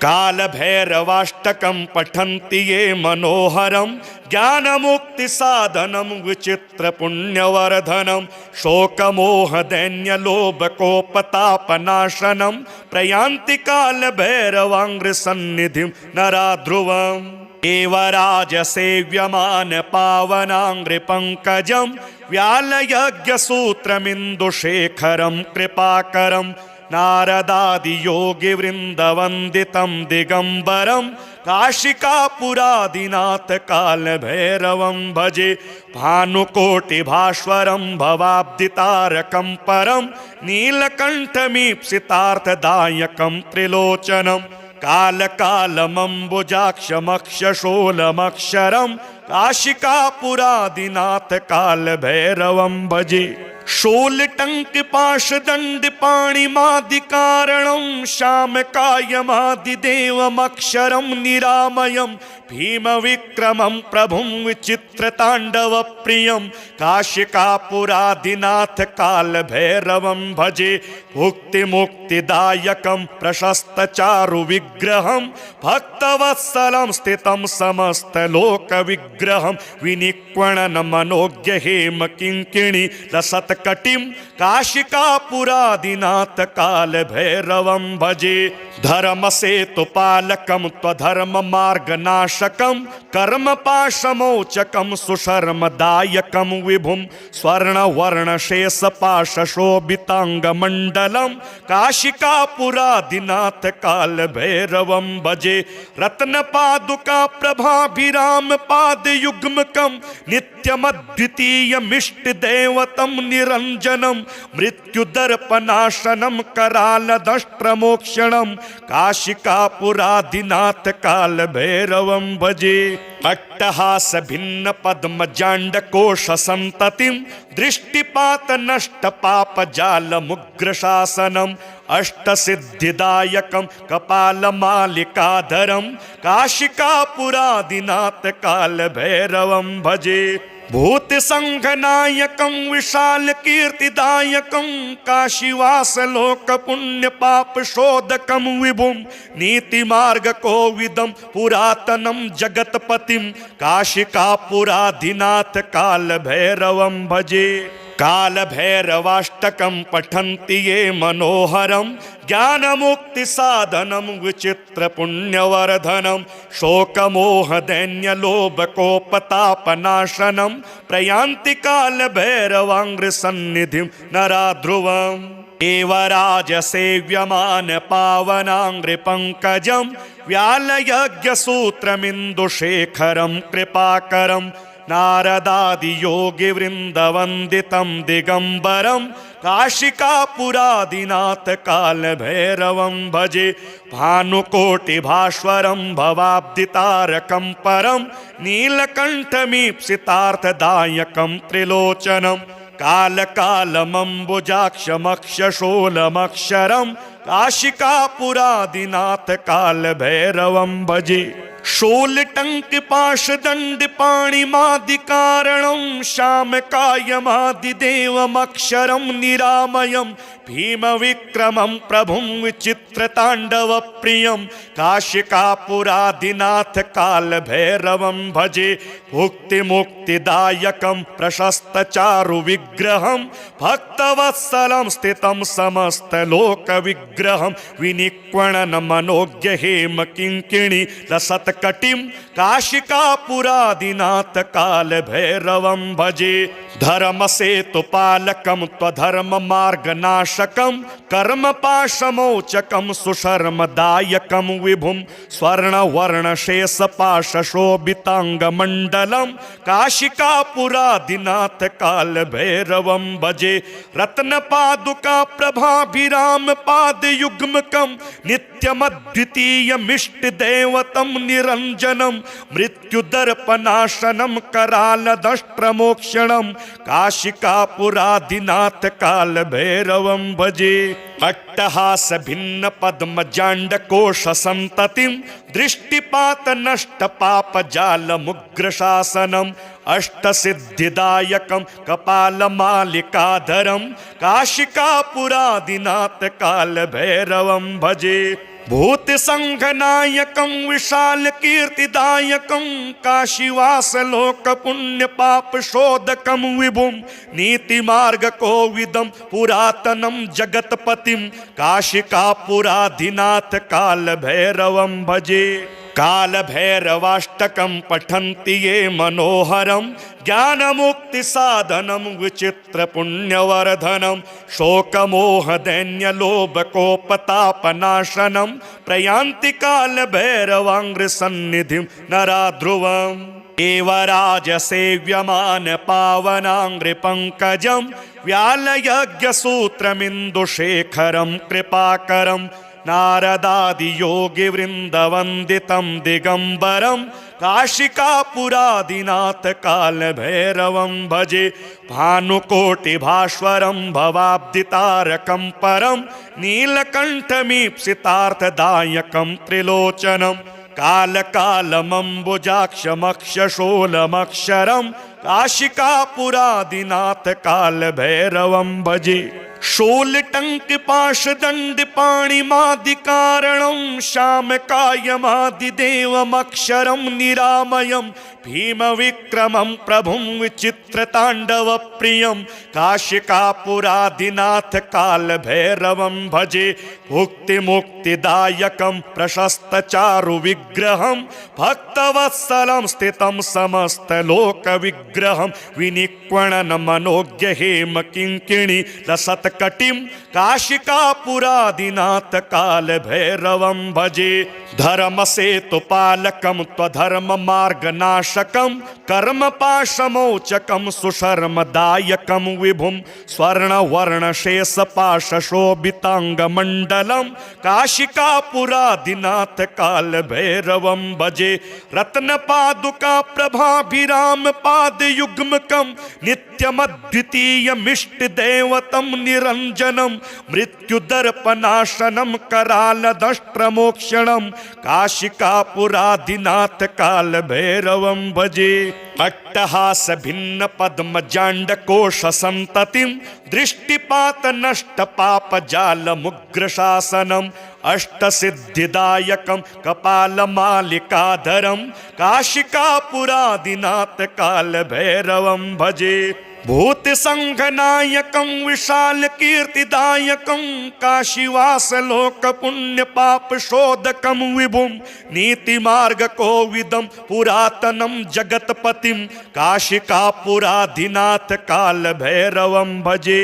कालभैरवाष्टकं पठन्ति ये मनोहरं ज्ञानमुक्तिसाधनं विचित्रपुण्यवर्धनं शोकमोहदैन्यलोभकोपतापनाशनं प्रयान्ति कालभैरवाङ्घ्रिसन्निधिं नरा ध्रुवम्। एव राजसेव्यमान पावनाङ्घ्रिपङ्कजं व्यालयज्ञसूत्रमिन्दुशेखरं कृपाकरं नारदादियोगिवृन्दवन्दितं दिगम्बरं काशिकापुरादिनाथ कालभैरवं भजे। भानुकोटिभास्वरं भवाब्दितारकं परं नीलकण्ठमीप्सितार्थदायकं त्रिलोचनं कालकालमम्बुजाक्षमक्षशूलमक्षरं काशिकापुरादिनाथ कालभैरवं भजे। शूलटङ्कपाशदण्डपाणिमादिकारणं श्यामकायमादिदेवमक्षरं निरामयं भीमविक्रमं प्रभुं विचित्रताण्डवप्रियं काशिकापुरादिनाथ कालभैरवं भजे। भुक्तिमुक्तिदायकं प्रशस्तचारुविग्रहं भक्तवत्सलं स्थितं समस्तलोकविग्रहं विनिक्वणनमनोज्ञहेमकिङ्किणी लसत्कटिं काशिकापुरादिनाथ कालभैरवं भजे। धर्मसेतुपालकं त्वधर्ममार्गनाशकं कर्मपाशमोचकं सुशर्मदायकं विभुं स्वर्णवर्णशेषपाशशोभिताङ्गमण्डलं काशिकापुरादिनाथ कालभैरवं भजे। रत्नपादुकाप्रभाभिरामपादयुग्मकं नित्यमद्वितीयमिष्टदेवतं निरञ्जनं मृत्युदर्पनाशनं करालदष्ट्रमोक्षणं काशिकापुरादिनाथ कालभैरवं भजे। अट्टहास भिन्न पद्म जांड कोश संततिम दृष्टिपात नष्ट पाप जाल मुग्र शासनम अष्ट सिद्धिदायकम कपाल मालिकाधरम काशिकापुरादिनाथ काल भैरवम भजे भूत संघनायकम विशाल कीर्तिदायकम काशीवास लोक पुण्य पाप शोधकम विभुम नीति मार्ग कोविदम पुरातनम जगतपतिम काशिकापुराधिनाथ काल भैरवम भजे काल भैरवाष्टकम पठन्ति ये मनोहरम ज्ञान मुक्ति साधनम विचित्र पुण्यवर्धनम शोक मोह दैन्य लोभ कोपतापनाशनम प्रयान्ति काल भैरवांग्र सन्निधिम नरा ध्रुवम एवराज सेव्यमान पावनांग्रि पंकजम व्यालयज्ञ सूत्रमिन्दुशेखरम कृपाकरम नारदादि योगी वृंद वंदितम दिगंबरम काशिकापुरादिनाथ काल भैरवम भजे भानुकोटि भास्वरम भवाब्दितारकम परम नीलकंठमीप्सितार्थदायकम त्रिलोचनम काल कालमंबुजाक्षमक्षशूलमक्षरम काशिकापुरादिनाथ काल भैरवम भजे शूल टंक पाश दंड पाणि मादि कारणम श्याम कायमादि देवमक्षरम निरामयम भीम विक्रमम प्रभुम विचित्र तांडव प्रियम काशिकापुरादिनाथ काल भैरवम भजे भुक्ति मुक्तिदायकम प्रशस्त चारु विग्रहम भक्तवत्सलम स्थितम समस्त लोक विग्रहम विनिक्वणन मनोज्ञ हेम किंकिणी लसत कटिम काशिकापुरादिनाथ काल भैरवम भजे धर्म सेतु पालकम त्वधर्म मार्ग नाशकम कर्म पाशमोचकम सुशर्मदायकम विभुम स्वर्ण वर्ण शेष पाश शोभितांग मंडलम काशिकापुरादिनाथ काल भैरवम भजे रत्न पादुका प्रभाभिराम पाद युग्मकम नित्यमद्वितीयमिष्ट देवतम निरंजनम मृत्युदर्पनाशनम करालदष्ट्रमोक्षणम काशिकापुरादिनाथ काल भैरवम भजे अट्टहास भिन्न पद्म जांड कोश संततिम दृष्टिपात नष्ट पाप जाल मुग्र शासनम अष्ट सिद्धिदायकम कपाल मालिकाधरम काशिकापुरादिनाथ काल भैरवम भजे भूत संघनायकम विशाल कीर्तिदायकम काशीवास लोक पुण्य पाप शोधकम विभुम नीति मार्ग कोविदम पुरातनम जगतपतिम काशिकापुराधिनाथ काल भैरवम भजे काल भैरवाष्टकम पठन्ति ये मनोहरम ज्ञान मुक्ति साधनम विचित्र पुण्यवर्धनम शोक मोह दैन्य लोभ कोपतापनाशनम प्रयान्ति काल भैरवांग्र सन्निधिम नरा ध्रुवम एवराज सेव्यमान पावनांग्रि पंकजम व्यालयज्ञ सूत्रमिन्दुशेखरम कृपाकरम नारदादि योगी वृंद वंदितम दिगंबरम काशिकापुरादिनाथ काल भैरवम भजे भानुकोटि भास्वरम भवाब्दितारकम परम नीलकंठमीप्सितार्थदायकम त्रिलोचनम काल कालमंबुजाक्षमक्षशूलमक्षरम काशिकापुरादिनाथ काल भैरवम भजे शूल टंक पाश दंड पाणि मादि कारणम श्याम कायमादि देवमक्षरम निरामयम भीम विक्रमम प्रभुम विचित्र तांडव प्रियम काशिकापुरादिनाथ काल भैरवम भजे भुक्ति मुक्तिदायकम प्रशस्त चारु विग्रहम भक्तवत्सलम स्थितम समस्त लोक विग्रहम विनिक्वणन मनोज्ञ हेम किंकिणी लसत लसत्कटिं काशिकापुरादिनाथ कालभैरवं भजे। धर्मसेतुपालकं त्वधर्ममार्गनाशकं कर्मपाशमोचकं सुशर्मदायकं विभुं स्वर्णवर्णशेषपाशशोभिताङ्गमण्डलं काशिकापुरादिनाथ कालभैरवं भजे। रत्नपादुका प्रभाभिराम पादयुग्मकं नित्यमद्वितीयमिष्टदेवतं निरञ्जनं मृत्युदर्पनाशनं करालदष्ट्रमोक्षणं काशिकापुरादिनाथ कालभैरवं भजे। अट्टहास भिन्न पद्मजाण्डकोश संततिं दृष्टिपात नष्ट पाप जाल मुग्रशासनम् अष्टसिद्धिदायकं कपालमालिकाधरं काशिकापुरादिनाथ कालभैरवं भजे। भूतसंघनायकं विशालकीर्तिदायकं काशीवासलोकपुण्यपापशोधकं विभुं नीतिमार्गकोविदं पुरातनं जगत्पतिं काशिकापुरादिनाथ कालभैरवं भजे।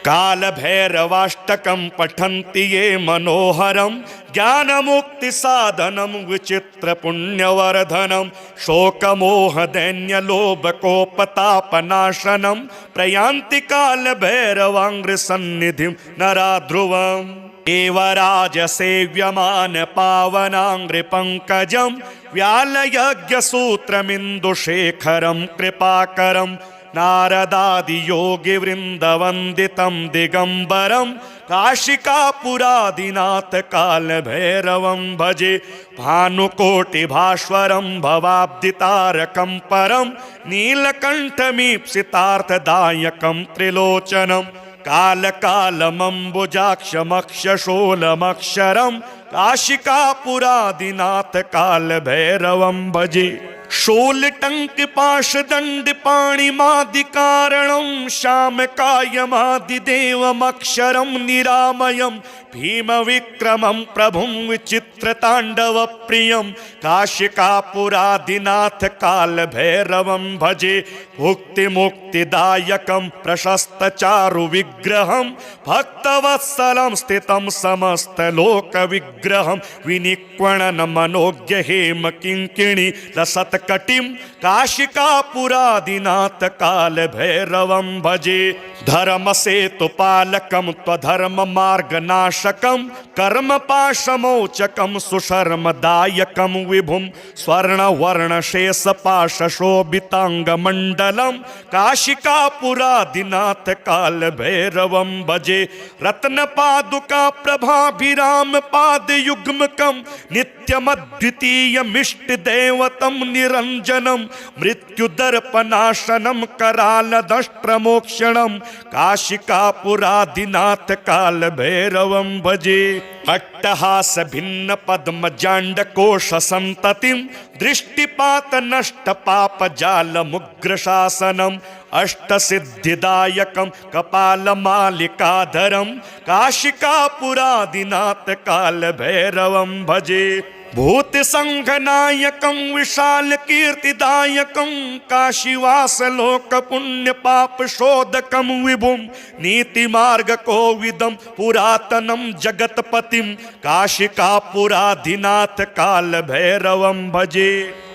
कालभैरवाष्टकं पठन्ति ये मनोहरं ज्ञानमुक्तिसाधनं विचित्रपुण्यवर्धनं शोकमोहदैन्यलोभकोपतापनाशनं प्रयान्ति कालभैरवाङ्घ्रिसन्निधिं नरा ध्रुवम्। एव राजसेव्यमान पावनाङ्घ्रिपङ्कजं व्यालयज्ञसूत्रमिन्दुशेखरं कृपाकरं नारदादियोगिवृन्दवन्दितं दिगम्बरं काशिकापुरादिनाथ कालभैरवं भजे। भानुकोटिभास्वरं भवाब्दितारकं परं नीलकण्ठमीप्सितार्थदायकं त्रिलोचनं कालकालमम्बुजाक्षमक्षशूलमक्षरं काशिकापुरादिनाथ कालभैरवं भजे। शूलटङ्कपाशदण्डपाणिमादिकारणं श्यामकायमादिदेवमक्षरं निरामयं भीमविक्रमं प्रभुं विचित्रताण्डवप्रियं काशिकापुरादिनाथ कालभैरवं भजे। भुक्तिमुक्तिदायकं प्रशस्तचारुविग्रहं भक्तवत्सलं स्थितं समस्तलोकविग्रहं विनिक्वणनमनोज्ञहेमकिङ्किणी लसत्कटिं काशिकापुरादिनाथ कालभैरवं भजे। धर्मसेतुपालकं त्वधर्ममार्गनाशकं कर्मपाशमोचकं सुशर्मदायकं विभुं स्वर्णवर्णशेषपाशशोभिताङ्गमण्डलं काशिकापुरादिनाथ कालभैरवं भजे। रत्नपादुका प्रभाभिराम पादयुग्मकं नित्यमद्वितीयमिष्टदेवतं निरञ्जनं मृत्युदर्पनाशनं करालदष्ट्रमोक्षणं काशिकापुरादिनाथ कालभैरवं भजे। अट्टहास भिन्न पद्मजाण्डकोश संततिं दृष्टिपात नष्ट पाप जाल मुग्रशासनम् अष्टसिद्धिदायकं कपालमालिकाधरं काशिकापुरादिनाथ कालभैरवं भजे। भूतसंघनायकं विशालकीर्तिदायकं काशीवासलोकपुण्यपापशोधकं विभुं नीतिमार्गकोविदं पुरातनं जगत्पतिं काशिकापुरादिनाथ कालभैरवं भजे।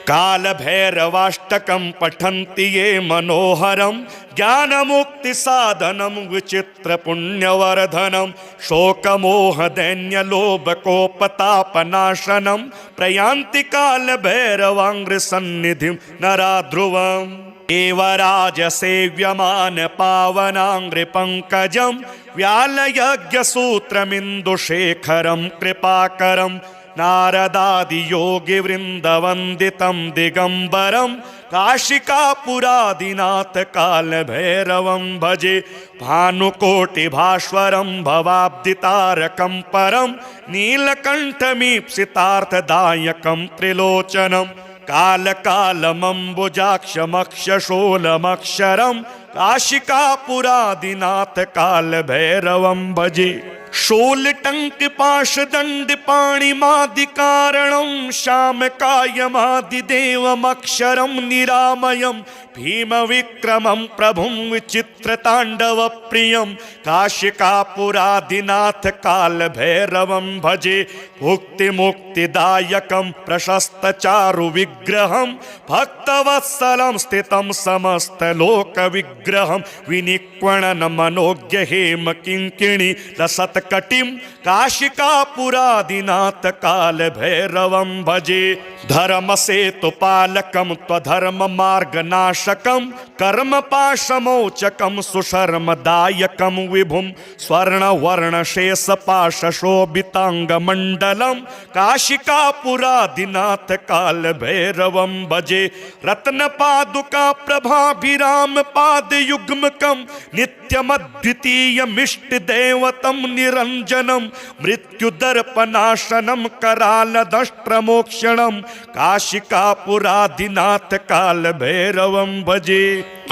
कालभैरवाष्टकं पठन्ति ये मनोहरं ज्ञानमुक्तिसाधनं विचित्रपुण्यवर्धनं शोकमोहदैन्यलोभकोपतापनाशनं प्रयान्ति कालभैरवाङ्घ्रिसन्निधिं नरा ध्रुवम्। एव राजसेव्यमान पावनाङ्घ्रिपङ्कजं व्यालयज्ञसूत्रमिन्दुशेखरं कृपाकरं नारदादियोगिवृन्दवन्दितं दिगम्बरं काशिकापुरादिनाथ कालभैरवं भजे। भानुकोटिभास्वरं भवाब्दितारकं परं नीलकण्ठमीप्सितार्थदायकं त्रिलोचनं कालकालमम्बुजाक्षमक्षशूलमक्षरं काशिकापुरादिनाथ कालभैरवं भजे। शूलटंक पाशदंड पाणिमादिकारणं श्यामकायमादिदेवमक्षरं निरामयं भीमविक्रमं प्रभुं विचित्रताण्डवप्रियं काशिकापुरादिनाथ कालभैरवं भजे भुक्तिमुक्तिदायकं प्रशस्तचारुविग्रहं भक्तवत्सलं स्थितं समस्तलोकविग्रहं विनिक्वणनमनोज्ञ हेमकिङ्किणी लसत्कटिं काशिकापुरादिनाथ कालभैरवं भजे धर्मसेतुपालकं त्वधर्ममार्गनाशकं कर्मपाशमोचकं सुशर्मदायकं विभुं स्वर्णवर्णशेषपाशशोभिताङ्गमण्डलं काशिकापुरादिनाथ कालभैरवं भजे रत्नपादुकाप्रभाभिरामपादयुग्मकं नित्यमद्वितीयमिष्टदेवतं निरञ्जनं मृत्युदर्पनाशनं करालदष्ट्रमोक्षणं काशिकापुरादिनाथ कालभैरवं भजे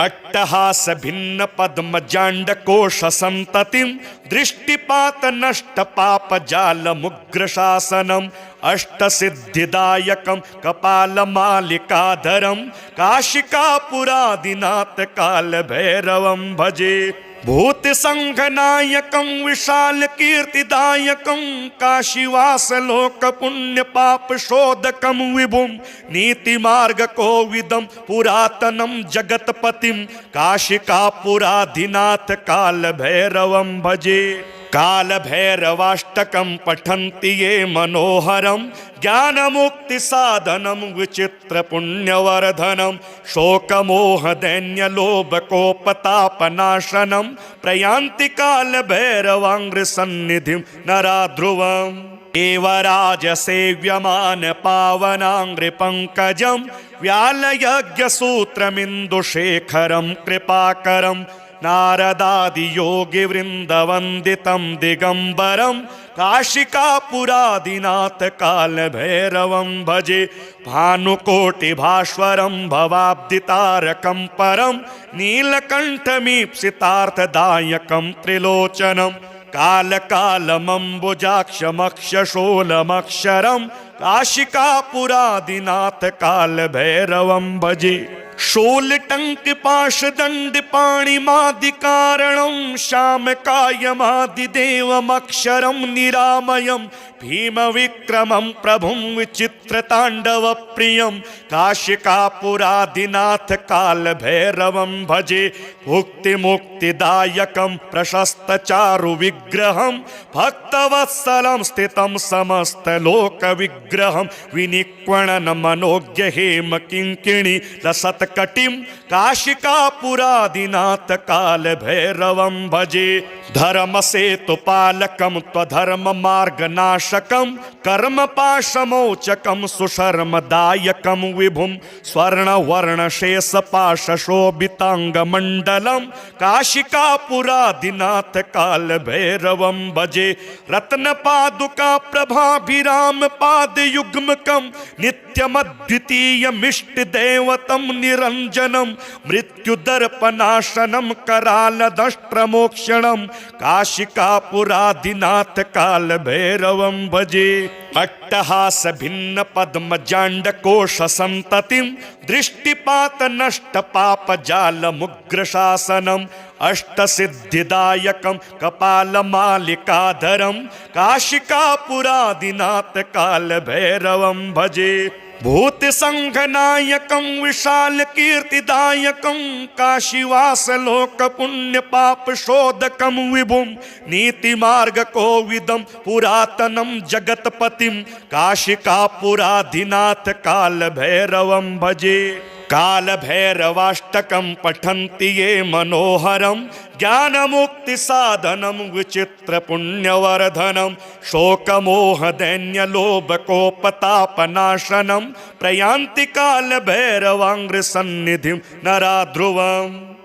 अट्टहास भिन्न पद्मजाण्डकोश संततिं दृष्टिपात नष्ट पाप जाल मुग्रशासनम् अष्टसिद्धिदायकं कपालमालिकाधरं काशिकापुरादिनाथ कालभैरवं भजे भूतसंघनायकं विशालकीर्तिदायकं काशीवासलोकपुण्यपापशोधकं विभुं नीतिमार्गकोविदं पुरातनं जगत्पतिं काशिकापुरादिनाथ कालभैरवं भजे कालभैरवाष्टकं पठन्ति ये मनोहरं ज्ञानमुक्तिसाधनं विचित्रपुण्यवर्धनं शोकमोहदैन्यलोभकोपतापनाशनं प्रयान्ति कालभैरवाङ्घ्रिसन्निधिं नरा ध्रुवम् एव राजसेव्यमान पावनाङ्घ्रिपङ्कजं व्यालयज्ञसूत्रमिन्दुशेखरं कृपाकरं नारदादियोगिवृन्दवन्दितं दिगम्बरं काशिकापुरादिनाथ कालभैरवं भजे भानुकोटिभास्वरं भवाब्दितारकं परं नीलकण्ठमीप्सितार्थदायकं त्रिलोचनं कालकालमम्बुजाक्षमक्षशूलमक्षरं काशिकापुरादिनाथ कालभैरवं भजे शूलटंक पाशदंड पाणिमादिकारणं श्यामकायमादिदेवमक्षरं निरामयं भीमविक्रमं प्रभुं विचित्रताण्डवप्रियं काशिकापुरादिनाथ कालभैरवं भजे भुक्तिमुक्तिदायकं प्रशस्तचारुविग्रहं भक्तवत्सलं स्थितं समस्तलोकविग्रहं विनिक्वणनमनोज्ञ हेमकिङ्किणी लसत्कटिं काशिकापुरादिनाथ कालभैरवं भजे धर्मसेतुपालकं त्वधर्ममार्गनाशकं कर्मपाशमोचकं सुशर्मदायकं विभुं स्वर्णवर्णशेषपाशशोभिताङ्गमण्डलं काशिकापुरादिनाथ कालभैरवं भजे रत्नपादुकाप्रभाभिरामपादयुग्मकं नित्यमद्वितीयमिष्टदेवतं निरञ्जनं मृत्युदर्पनाशनं करालदष्ट्रमोक्षणं काशिकापुरादिनाथ कालभैरवं भजे अट्टहास भिन्न पद्मजाण्डकोश संततिं दृष्टिपात नष्ट पाप जाल मुग्रशासनम् अष्टसिद्धिदायकं कपालमालिकाधरं काशिकापुरादिनाथ कालभैरवं भजे भूतसंघनायकं विशालकीर्तिदायकं काशीवासलोकपुण्यपापशोधकं विभुं नीतिमार्गकोविदं पुरातनं जगत्पतिं काशिकापुरादिनाथ कालभैरवं भजे कालभैरवाष्टकं पठन्ति ये मनोहरं ज्ञानमुक्तिसाधनं विचित्रपुण्यवर्धनं शोकमोहदैन्यलोभकोपतापनाशनं प्रयान्ति कालभैरवाङ्घ्रिसन्निधिं नरा ध्रुवम्